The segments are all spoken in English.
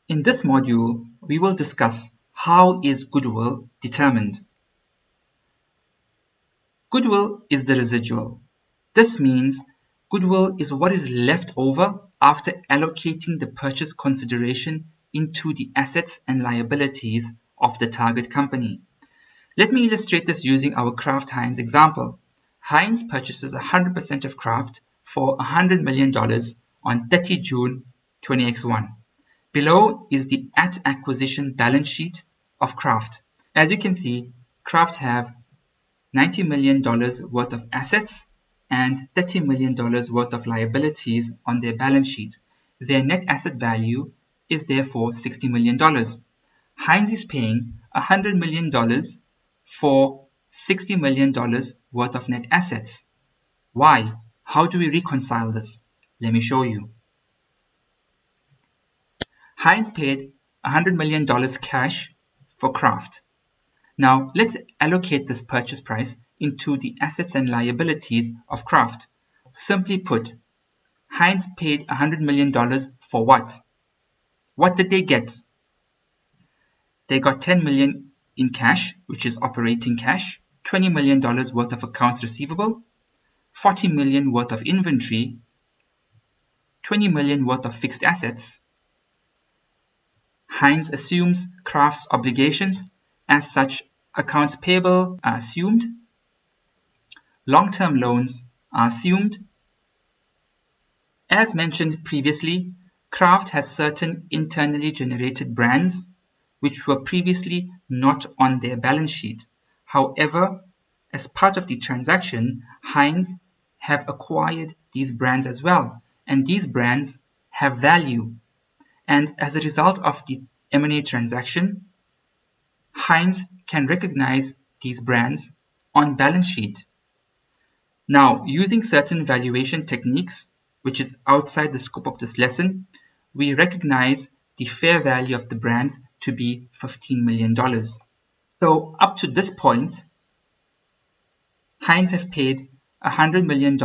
In this module, we will discuss how is goodwill determined. Goodwill is the residual. This means goodwill is what is left over after allocating the purchase consideration into the assets and liabilities of the target company. Let me illustrate this using our Kraft Heinz example. Heinz purchases 100% of Kraft for $100 million on 30 June 20x1. Below is the at acquisition balance sheet of Kraft. As you can see, Kraft have $90 million worth of assets and $30 million worth of liabilities on their balance sheet. Their net asset value is therefore $60 million. Heinz is paying $100 million for $60 million worth of net assets. Why? How do we reconcile this? Let me show you. Heinz paid $100 million cash for Kraft. Now let's allocate this purchase price into the assets and liabilities of Kraft. Simply put, Heinz paid $100 million for what? What did they get? They got $10 million in cash, which is operating cash, $20 million worth of accounts receivable, $40 million worth of inventory, $20 million worth of fixed assets. Heinz assumes Kraft's obligations. As such, accounts payable are assumed, long-term loans are assumed. As mentioned previously, Kraft has certain internally generated brands which were previously not on their balance sheet. However, as part of the transaction, Heinz have acquired these brands as well, and these brands have value. And as a result of the M&A transaction, Heinz can recognize these brands on balance sheet. Now, using certain valuation techniques, which is outside the scope of this lesson, we recognize the fair value of the brands to be $15 million. So up to this point, Heinz have paid $100 million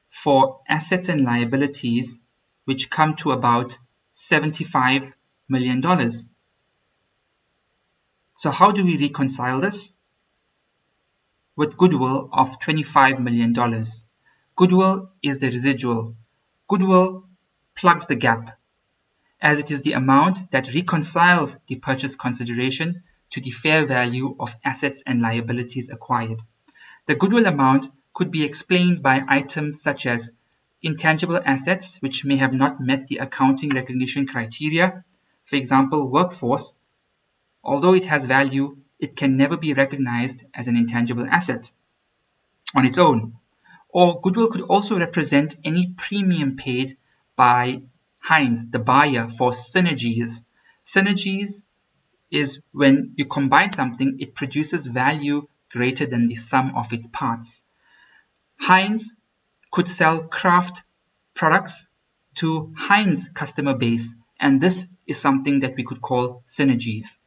for assets and liabilities, which come to about $75 million. So how do we reconcile this? With goodwill of $25 million. Goodwill is the residual. Goodwill plugs the gap, as it is the amount that reconciles the purchase consideration to the fair value of assets and liabilities acquired. The goodwill amount could be explained by items such as intangible assets which may have not met the accounting recognition criteria. For example, workforce, although it has value, it can never be recognized as an intangible asset on its own. Or goodwill could also represent any premium paid by Heinz, the buyer, for synergies. Synergies is when you combine something, it produces value greater than the sum of its parts. Heinz could sell Kraft products to Heinz customer base, and this is something that we could call synergies.